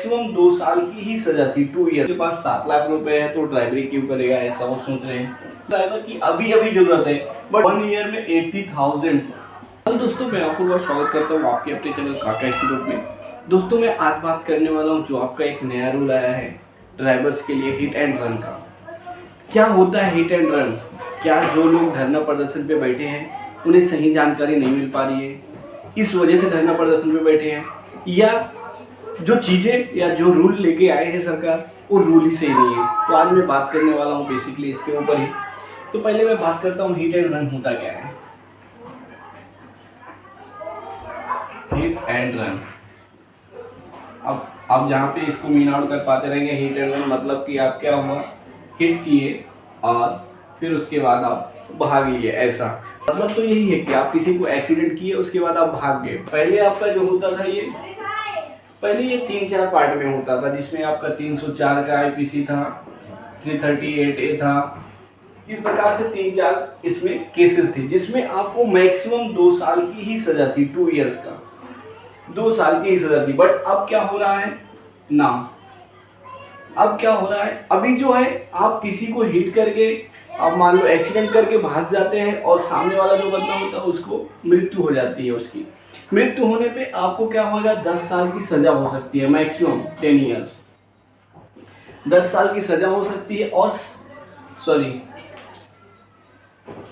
Maximum 2 साल की ही सजा थी, 2 ईयर। के पास 7 लाख रुपए है तो ड्राइवरी क्यों करेगा, ऐसा वो सोच रहे हैं। ड्राइवर की अभी अभी जरूरत है, बट 1 ईयर में 80,000। हेलो दोस्तों, मैं आपको बहुत स्वागत करता हूँ आपके अपने चैनल काका इंस्टीट्यूट में। दोस्तों, मैं आज बात करने वाला हूँ जो आपका एक नया रूल आया है ड्राइवर्स के लिए, हिट एंड रन का। क्या होता है हिट एंड रन? क्या जो लोग धरना प्रदर्शन पे बैठे हैं उन्हें सही जानकारी नहीं मिल पा रही है, इस वजह से धरना प्रदर्शन पे बैठे हैं, या जो चीज़ें या जो रूल लेके आए हैं सरकार वो रूल ही सही नहीं है? तो आज मैं बात करने वाला हूँ बेसिकली इसके ऊपर ही। तो पहले मैं बात करता हूँ हिट एंड रन होता क्या है। हिट एंड रन, अब आप जहाँ पे इसको मीन आउट कर पाते रहेंगे, हिट एंड रन मतलब कि आप क्या हुआ, हिट किए और फिर उसके बाद आप भाग लिए, ऐसा मतलब तो यही है कि आप किसी को एक्सीडेंट किए उसके बाद आप भाग गए। पहले आपका जो होता था पहले ये 3-4 पार्ट में होता था, जिसमें आपका 304 का आईपीसी था, 338A था, इस प्रकार से 3-4 इसमें केसेस थे, जिसमें आपको मैक्सिमम 2 साल की ही सजा थी, 2 इयर्स का 2 साल की ही सजा थी। बट अब क्या हो रहा है ना, अब क्या हो रहा है, अभी जो है आप किसी को हिट करके, आप मान लो एक्सीडेंट करके भाग जाते हैं और सामने वाला जो बंदा होता है उसको मृत्यु हो जाती है। उसकी मृत्यु होने पे आपको क्या होगा, 10 साल की सजा हो सकती है, मैक्सिमम 10 इयर्स 10 साल की सजा हो सकती है, और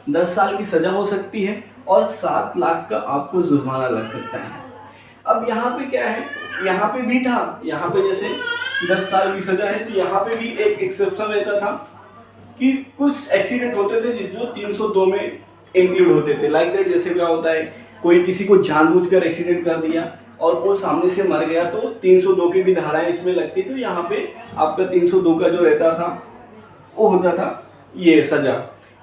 10 साल की सजा हो सकती है और 7 लाख का आपको जुर्माना लग सकता है। अब यहाँ पे क्या है, यहाँ पे भी था, यहाँ पे जैसे 10 साल की सजा है तो यहाँ पे भी एक एक्सेप्शन रहता था कि कुछ एक्सीडेंट होते थे जिसमें 302 में इंक्लूड होते थे। लाइक दैट, जैसे क्या होता है, कोई किसी को जानबूझकर एक्सीडेंट कर दिया और वो सामने से मर गया तो 302 की भी धाराएं इसमें लगती। तो यहाँ पे आपका 302 का जो रहता था वो होता था ये सजा।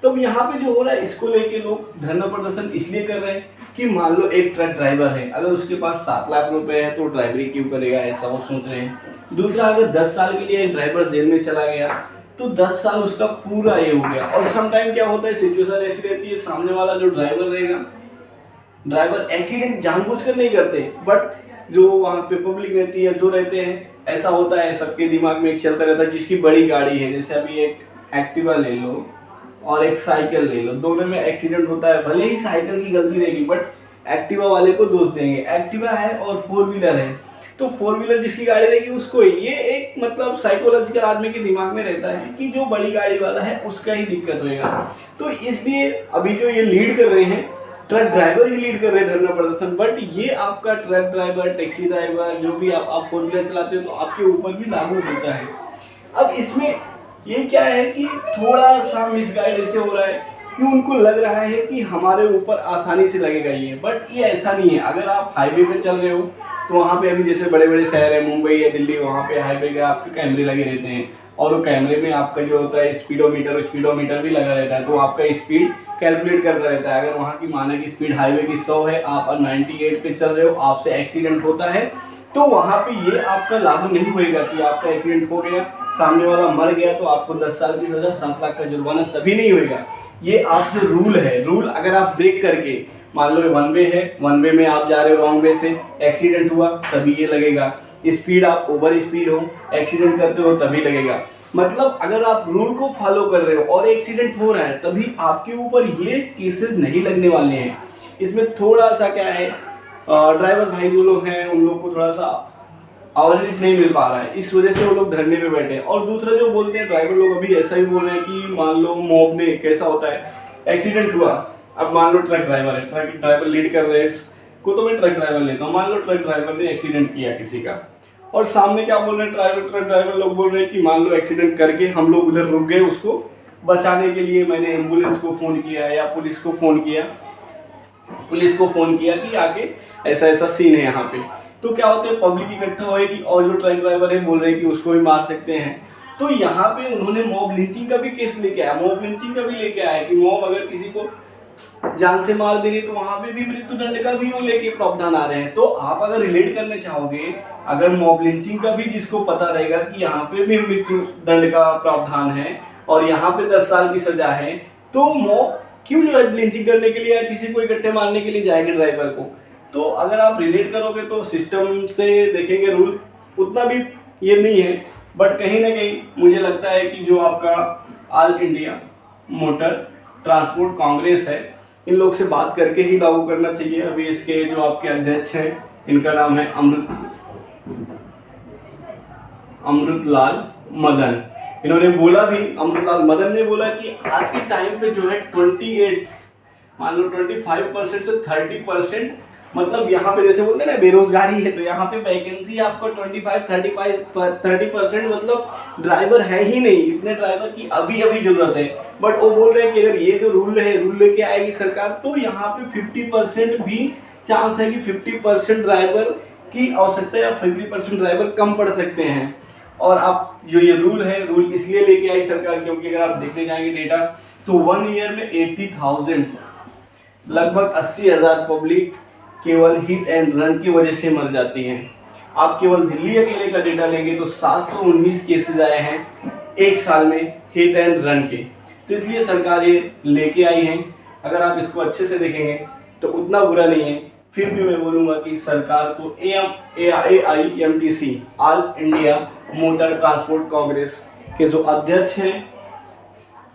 तो यहाँ पे जो हो रहा है, इसको लेके लोग धरना प्रदर्शन इसलिए कर रहे हैं कि मान लो एक ट्रक ड्राइवर है, अगर उसके पास 7 लाख रुपए है तो ड्राइवरी क्यों करेगा, ऐसा वो सोच रहे हैं। दूसरा, अगर 10 साल के लिए एक ड्राइवर जेल में चला गया तो 10 साल उसका पूरा ये हो गया। और समटाइम क्या होता है, सिचुएशन ऐसी रहती है, सामने वाला जो ड्राइवर रहेगा, ड्राइवर एक्सीडेंट जानबूझकर नहीं करते, बट जो वहाँ पे पब्लिक रहती है, जो रहते हैं, ऐसा होता है सबके दिमाग में एक चलता रहता है, जिसकी बड़ी गाड़ी है, जैसे अभी एक एक्टिवा ले लो और एक साइकिल ले लो, दोनों में एक्सीडेंट होता है। भले ही साइकिल की गलती रहेगी बट एक्टिवा वाले को दोष देंगे। एक्टिवा है और 4 व्हीलर है तो 4 व्हीलर जिसकी गाड़ी रहेगी उसको ही, ये एक मतलब साइकोलॉजिकल आदमी के दिमाग में रहता है कि जो बड़ी गाड़ी वाला है उसका ही दिक्कत होएगा। तो इसलिए अभी जो ये लीड कर रहे हैं, ट्रक ड्राइवर ही लीड कर रहे हैं धरना प्रदर्शन। बट ये आपका ट्रक ड्राइवर, टैक्सी ड्राइवर, जो भी आप 4 व्हीलर चलाते हो तो आपके ऊपर भी लागू होता है। अब इसमें ये क्या है कि थोड़ा सा मिसगाइड ऐसे हो रहा है कि उनको लग रहा है कि हमारे ऊपर आसानी से लगेगा ये, बट ये ऐसा नहीं है। अगर आप हाईवे पे चल रहे हो तो वहाँ पे अभी जैसे बड़े बड़े शहर है, मुंबई है, दिल्ली, वहाँ पे हाईवे के आपके कैमरे लगे रहते हैं, और वो कैमरे में आपका जो होता है स्पीडोमीटर भी लगा रहता है, तो आपका स्पीड कैलकुलेट करता रहता है। अगर वहाँ की मानक स्पीड हाईवे की 100 है, आप 98 पे चल रहे हो, आपसे एक्सीडेंट होता है, तो वहाँ पे ये आपका लागू नहीं होएगा कि आपका एक्सीडेंट हो गया, सामने वाला मर गया तो आपको 10 साल की सजा, 7 लाख का जुर्माना तभी नहीं होएगा। ये आप जो रूल है, रूल अगर आप ब्रेक करके, मान लो 1 वे है, 1 वे में आप जा रहे हो रॉन्ग वे से, एक्सीडेंट हुआ तभी ये लगेगा। स्पीड, आप ओवर स्पीड हो, एक्सीडेंट करते हो तभी लगेगा। मतलब अगर आप रूल को फॉलो कर रहे हो और एक्सीडेंट हो रहा है तभी आपके ऊपर ये केसेस नहीं लगने वाले हैं। इसमें थोड़ा सा क्या है, ड्राइवर भाई जो लोग हैं उन लोग को थोड़ा सा अवेयरनेस नहीं मिल पा रहा है, इस वजह से वो लोग धरने पे बैठे हैं। और दूसरा जो बोलते हैं ड्राइवर लोग, अभी ऐसा ही बोल रहे हैं कि मान लो मॉब ने, कैसा होता है, एक्सीडेंट हुआ, अब मान लो ट्रक ड्राइवर है, ट्रक ड्राइवर लीड कर रहे हैं को, तो मैं ट्रक ड्राइवर लेता हूँ। मान लो ट्रक ड्राइवर ने एक्सीडेंट किया किसी का, और सामने क्या बोल रहे हैं, ट्रक ड्राइवर लोग बोल रहे हैं कि मान लो एक्सीडेंट करके हम लोग उधर रुक गए, उसको बचाने के लिए मैंने एम्बुलेंस को फ़ोन किया या पुलिस को फ़ोन किया कि आगे ऐसा ऐसा सीन है यहाँ पे। तो क्या होता है, पब्लिक इकट्ठा होएगी और जो ट्रक ड्राइवर है बोल रहे हैं कि उसको भी मार सकते हैं। तो यहाँ पे उन्होंने मॉब लिंचिंग का भी केस लेके आया, मॉब लिंचिंग का भी लेके आया कि मॉब अगर किसी को जान से मार दे रही तो वहाँ पे भी मृत्यु दंड का भी वो लेके प्रावधान आ रहे हैं। तो आप अगर रिलेट करने चाहोगे, अगर मॉब लिंचिंग का भी जिसको पता रहेगा कि यहाँ पे भी मृत्यु दंड का प्रावधान है और यहाँ पे 10 साल की सजा है, तो मॉब क्यों जो है लिंचिंग करने के लिए या किसी को इकट्ठे मारने के लिए जाएगी ड्राइवर को। तो अगर आप रिलेट करोगे तो सिस्टम से देखेंगे रूल, उतना भी ये नहीं है, बट कहीं ना कहीं मुझे लगता है कि जो आपका all India motor transport Congress है, इन लोग से बात करके ही लागू करना चाहिए। अभी इसके जो आपके अध्यक्ष हैं, इनका नाम है अमृतलाल मदन। इन्होंने बोला भी, अमृतलाल मदन ने बोला कि आज के टाइम पे जो है 28 मान लो 25% से 30%, मतलब यहाँ पे जैसे बोलते हैं ना बेरोजगारी है, तो यहाँ पे वैकेंसी आपको 30% मतलब ड्राइवर है ही नहीं, इतने ड्राइवर की अभी अभी जरूरत है। बट वो बोल रहे हैं कि अगर ये जो रूल लेके आएगी सरकार, तो यहाँ पे 50% भी चांस है कि 50% ड्राइवर की आवश्यकता या 50% ड्राइवर कम पड़ सकते हैं। और आप जो ये रूल इसलिए लेके आई सरकार, क्योंकि अगर आप देखने जाएंगे डेटा, तो 1 ईयर में 80,000 लगभग 80,000 पब्लिक केवल हिट एंड रन की वजह से मर जाती हैं। आप केवल दिल्ली अकेले का डेटा लेंगे तो 719 केसेस आए हैं एक साल में हिट एंड रन के। तो इसलिए सरकार ये लेके आई है। अगर आप इसको अच्छे से देखेंगे तो उतना बुरा नहीं है। फिर भी मैं बोलूँगा कि सरकार को AIMTC all India motor transport Congress के जो अध्यक्ष हैं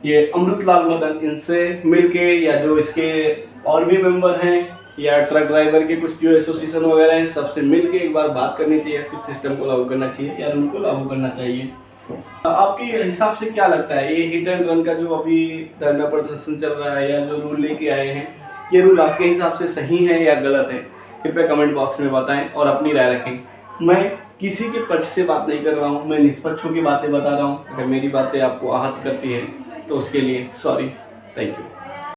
ये अमृतलाल मदन, इनसे मिलके, या जो इसके और भी मेंबर हैं, या ट्रक ड्राइवर के कुछ जो एसोसिएशन वगैरह हैं, सबसे मिलके एक बार बात करनी चाहिए, फिर सिस्टम को लागू करना चाहिए या रूल को लागू करना चाहिए। आपके हिसाब से क्या लगता है, ये हिट एंड रन का जो अभी धरना प्रदर्शन चल रहा है या जो रूल लेके आए हैं, ये रूल आपके हिसाब से सही है या गलत है? कृपया कमेंट बॉक्स में बताएं और अपनी राय रखें। मैं किसी के पक्ष से बात नहीं कर रहा हूँ, मैं निष्पक्षों की बातें बता रहा हूँ। अगर मेरी बातें आपको आहत करती है तो उसके लिए सॉरी, थैंक यू।